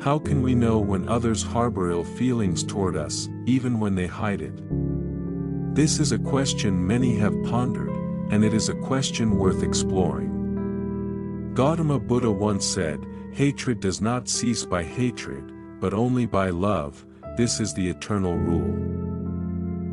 How can we know when others harbor ill feelings toward us, even when they hide it? This is a question many have pondered, and it is a question worth exploring. Gautama Buddha once said, "Hatred does not cease by hatred, but only by love. This is the eternal rule."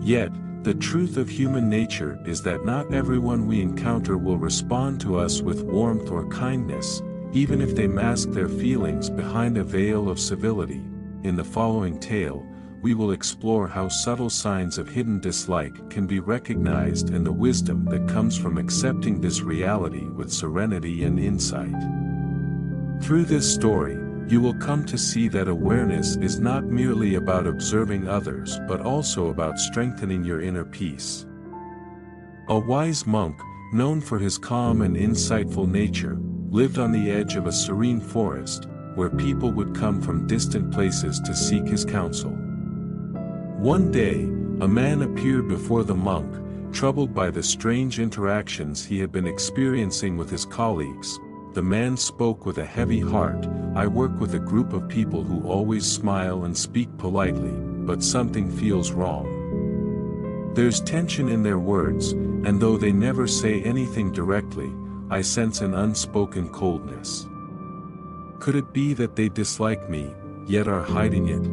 Yet, the truth of human nature is that not everyone we encounter will respond to us with warmth or kindness, even if they mask their feelings behind a veil of civility. In the following tale, we will explore how subtle signs of hidden dislike can be recognized and the wisdom that comes from accepting this reality with serenity and insight. Through this story, you will come to see that awareness is not merely about observing others but also about strengthening your inner peace. A wise monk, known for his calm and insightful nature, lived on the edge of a serene forest, where people would come from distant places to seek his counsel. One day, a man appeared before the monk, troubled by the strange interactions he had been experiencing with his colleagues. The man spoke with a heavy heart, "I work with a group of people who always smile and speak politely, but something feels wrong. There's tension in their words, and though they never say anything directly, I sense an unspoken coldness. Could it be that they dislike me, yet are hiding it?"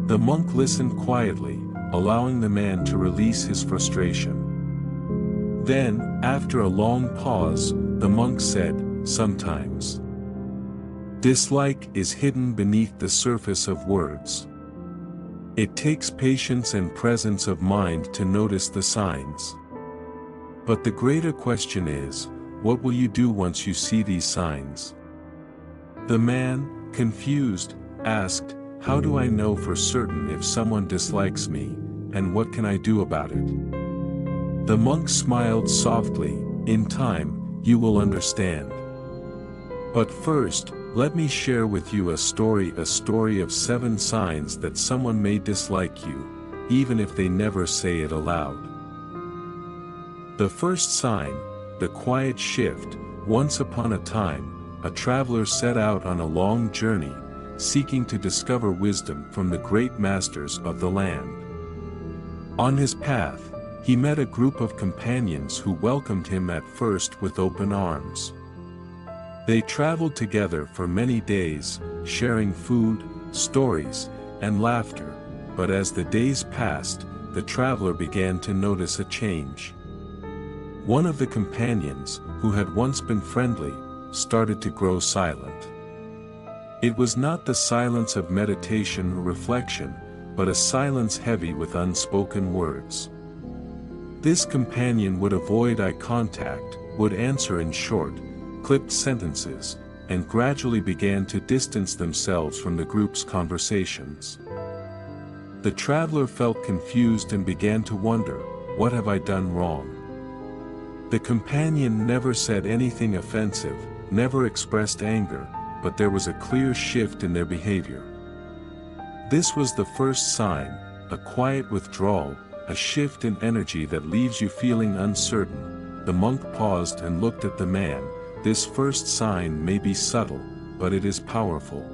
The monk listened quietly, allowing the man to release his frustration. Then, after a long pause, the monk said, "Sometimes dislike is hidden beneath the surface of words. It takes patience and presence of mind to notice the signs. But the greater question is, what will you do once you see these signs?" The man, confused, asked, "How do I know for certain if someone dislikes me, and what can I do about it?" The monk smiled softly, "In time, you will understand. But first, let me share with you a story of 7 signs that someone may dislike you, even if they never say it aloud." The first sign, the quiet shift. Once upon a time, a traveler set out on a long journey, seeking to discover wisdom from the great masters of the land. On his path, he met a group of companions who welcomed him at first with open arms. They traveled together for many days, sharing food, stories, and laughter, but as the days passed, the traveler began to notice a change. One of the companions, who had once been friendly, started to grow silent. It was not the silence of meditation or reflection, but a silence heavy with unspoken words. This companion would avoid eye contact, would answer in short, clipped sentences, and gradually began to distance themselves from the group's conversations. The traveler felt confused and began to wonder, "What have I done wrong?" The companion never said anything offensive, never expressed anger, but there was a clear shift in their behavior. This was the first sign, a quiet withdrawal, a shift in energy that leaves you feeling uncertain. The monk paused and looked at the man. This first sign may be subtle, but it is powerful.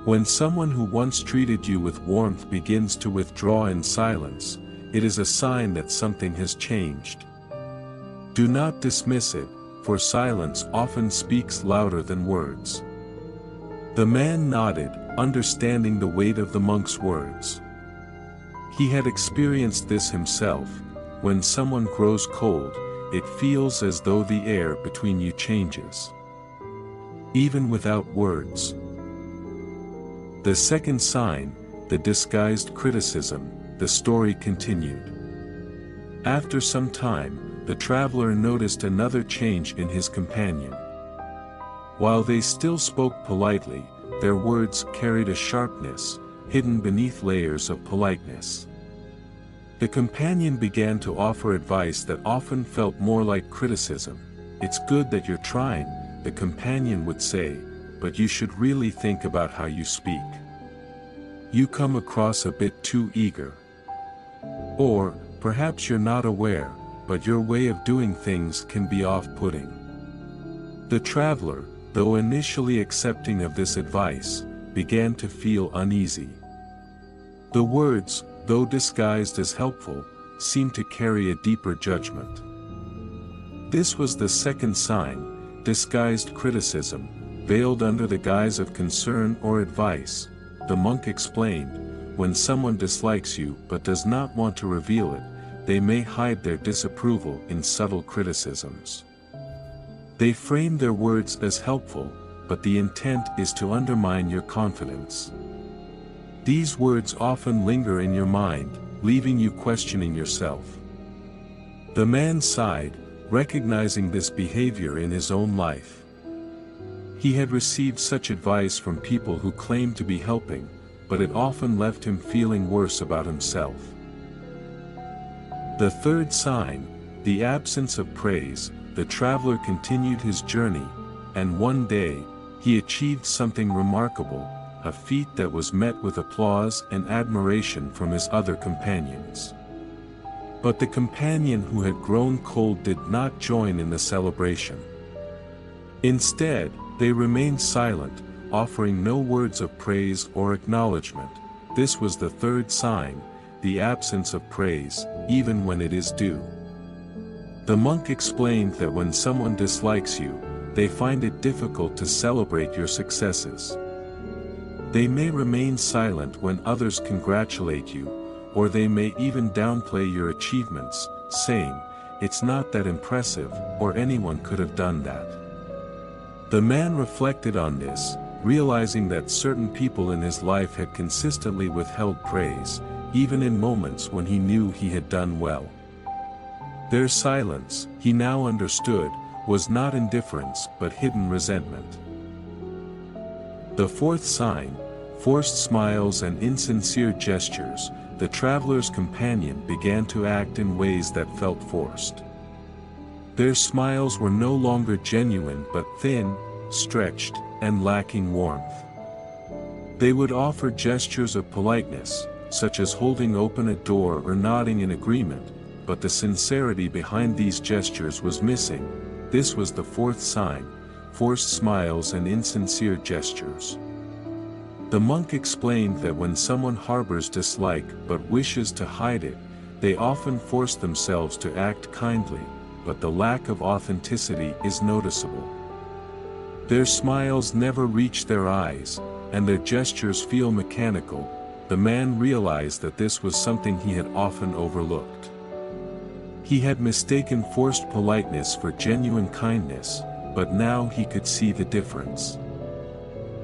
When someone who once treated you with warmth begins to withdraw in silence, it is a sign that something has changed. Do not dismiss it, for silence often speaks louder than words. The man nodded, understanding the weight of the monk's words. He had experienced this himself. When someone grows cold, it feels as though the air between you changes, even without words. The second sign, the disguised criticism. The story continued. After some time, the traveler noticed another change in his companion. While they still spoke politely, their words carried a sharpness, hidden beneath layers of politeness. The companion began to offer advice that often felt more like criticism. "It's good that you're trying," the companion would say, "but you should really think about how you speak. You come across a bit too eager." Or, "Perhaps you're not aware, but your way of doing things can be off-putting." The traveler, though initially accepting of this advice, began to feel uneasy. The words, though disguised as helpful, seemed to carry a deeper judgment. This was the second sign, disguised criticism, veiled under the guise of concern or advice. The monk explained, when someone dislikes you but does not want to reveal it, they may hide their disapproval in subtle criticisms. They frame their words as helpful, but the intent is to undermine your confidence. These words often linger in your mind, leaving you questioning yourself. The man sighed, recognizing this behavior in his own life. He had received such advice from people who claimed to be helping, but it often left him feeling worse about himself. The third sign, the absence of praise. The traveler continued his journey, and one day, he achieved something remarkable, a feat that was met with applause and admiration from his other companions. But the companion who had grown cold did not join in the celebration. Instead, they remained silent, offering no words of praise or acknowledgement. This was the third sign, the absence of praise, even when it is due. The monk explained that when someone dislikes you, they find it difficult to celebrate your successes. They may remain silent when others congratulate you, or they may even downplay your achievements, saying, "It's not that impressive, or anyone could have done that." The man reflected on this, realizing that certain people in his life had consistently withheld praise, even in moments when he knew he had done well. Their silence, he now understood, was not indifference but hidden resentment. The fourth sign, forced smiles and insincere gestures. The traveler's companion began to act in ways that felt forced. Their smiles were no longer genuine but thin, stretched, and lacking warmth. They would offer gestures of politeness, such as holding open a door or nodding in agreement, but the sincerity behind these gestures was missing. This was the fourth sign, forced smiles and insincere gestures. The monk explained that when someone harbors dislike but wishes to hide it, they often force themselves to act kindly, but the lack of authenticity is noticeable. Their smiles never reach their eyes, and their gestures feel mechanical. The man realized that this was something he had often overlooked. He had mistaken forced politeness for genuine kindness, but now he could see the difference.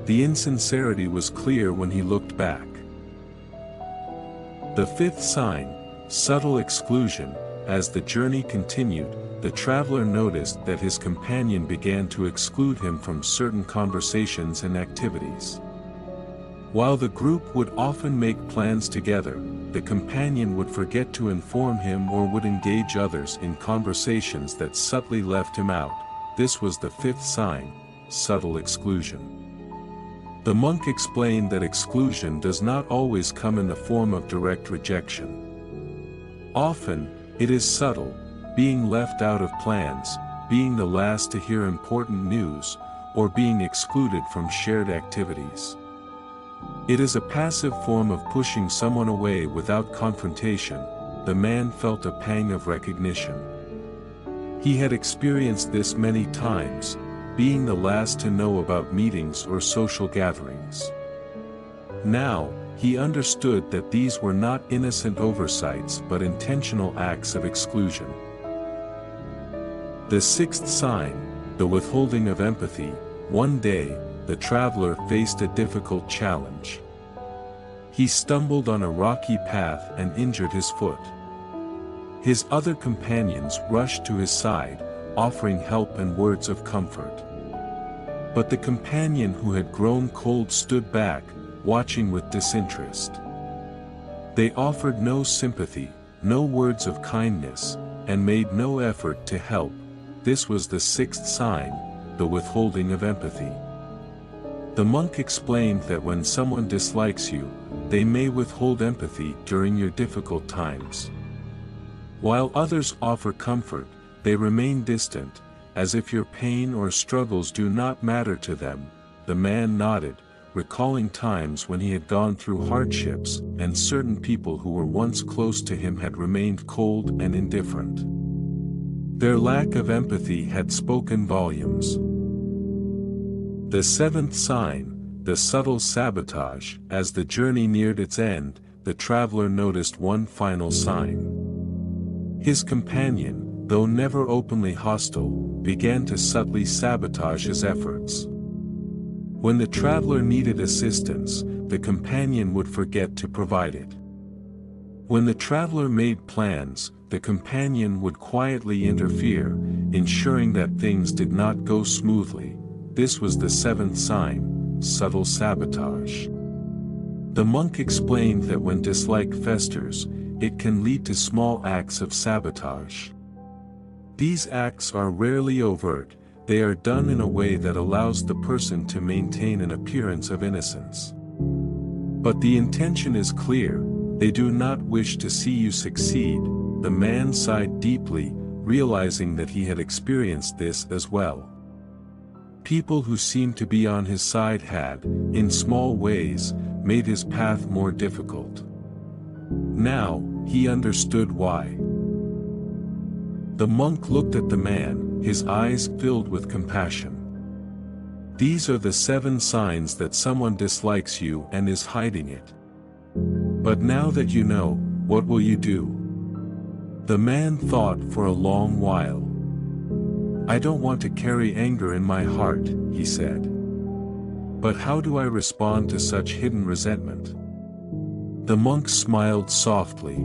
The insincerity was clear when he looked back. The fifth sign, subtle exclusion. As the journey continued, the traveler noticed that his companion began to exclude him from certain conversations and activities. While the group would often make plans together, the companion would forget to inform him or would engage others in conversations that subtly left him out. This was the fifth sign, subtle exclusion. The monk explained that exclusion does not always come in the form of direct rejection. Often, it is subtle, being left out of plans, being the last to hear important news, or being excluded from shared activities. It is a passive form of pushing someone away without confrontation. The man felt a pang of recognition. He had experienced this many times, being the last to know about meetings or social gatherings. Now, he understood that these were not innocent oversights but intentional acts of exclusion. The sixth sign, the withholding of empathy. One day, the traveler faced a difficult challenge. He stumbled on a rocky path and injured his foot. His other companions rushed to his side, offering help and words of comfort. But the companion who had grown cold stood back, watching with disinterest. They offered no sympathy, no words of kindness, and made no effort to help. This was the sixth sign, the withholding of empathy. The monk explained that when someone dislikes you, they may withhold empathy during your difficult times. While others offer comfort, they remain distant, as if your pain or struggles do not matter to them." The man nodded, recalling times when he had gone through hardships, and certain people who were once close to him had remained cold and indifferent. Their lack of empathy had spoken volumes. The seventh sign, the subtle sabotage. As the journey neared its end, the traveler noticed one final sign. His companion, though never openly hostile, began to subtly sabotage his efforts. When the traveler needed assistance, the companion would forget to provide it. When the traveler made plans, the companion would quietly interfere, ensuring that things did not go smoothly. This was the seventh sign, subtle sabotage. The monk explained that when dislike festers, it can lead to small acts of sabotage. These acts are rarely overt. They are done in a way that allows the person to maintain an appearance of innocence. But the intention is clear. They do not wish to see you succeed. The man sighed deeply, realizing that he had experienced this as well. People who seemed to be on his side had, in small ways, made his path more difficult. Now, he understood why. The monk looked at the man, his eyes filled with compassion. These are the 7 signs that someone dislikes you and is hiding it. But now that you know, what will you do? The man thought for a long while. I don't want to carry anger in my heart, he said. But how do I respond to such hidden resentment? The monk smiled softly.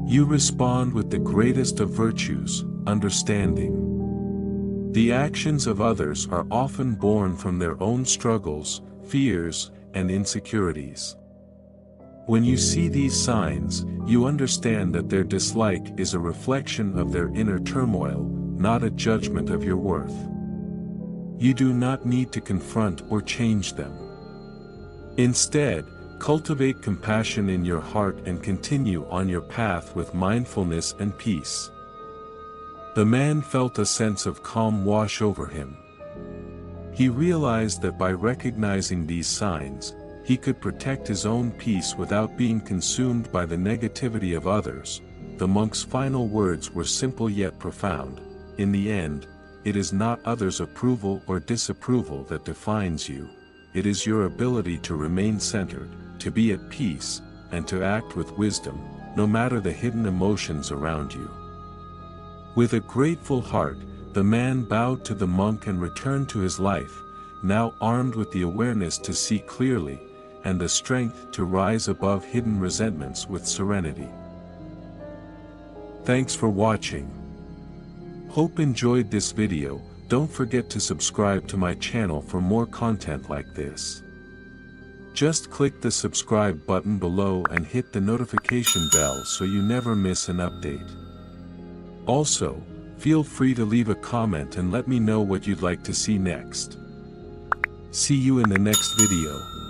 You respond with the greatest of virtues, understanding. The actions of others are often born from their own struggles, fears, and insecurities. When you see these signs, you understand that their dislike is a reflection of their inner turmoil, not a judgment of your worth. You do not need to confront or change them. Instead, cultivate compassion in your heart and continue on your path with mindfulness and peace. The man felt a sense of calm wash over him. He realized that by recognizing these signs, he could protect his own peace without being consumed by the negativity of others. The monk's final words were simple yet profound. In the end, it is not others' approval or disapproval that defines you. It is your ability to remain centered, to be at peace, and to act with wisdom, no matter the hidden emotions around you. With a grateful heart, the man bowed to the monk and returned to his life, now armed with the awareness to see clearly, and the strength to rise above hidden resentments with serenity. Thanks for watching. Hope enjoyed this video. Don't forget to subscribe to my channel for more content like this. Just click the subscribe button below and hit the notification bell so you never miss an update. Also, feel free to leave a comment and let me know what you'd like to see next. See you in the next video.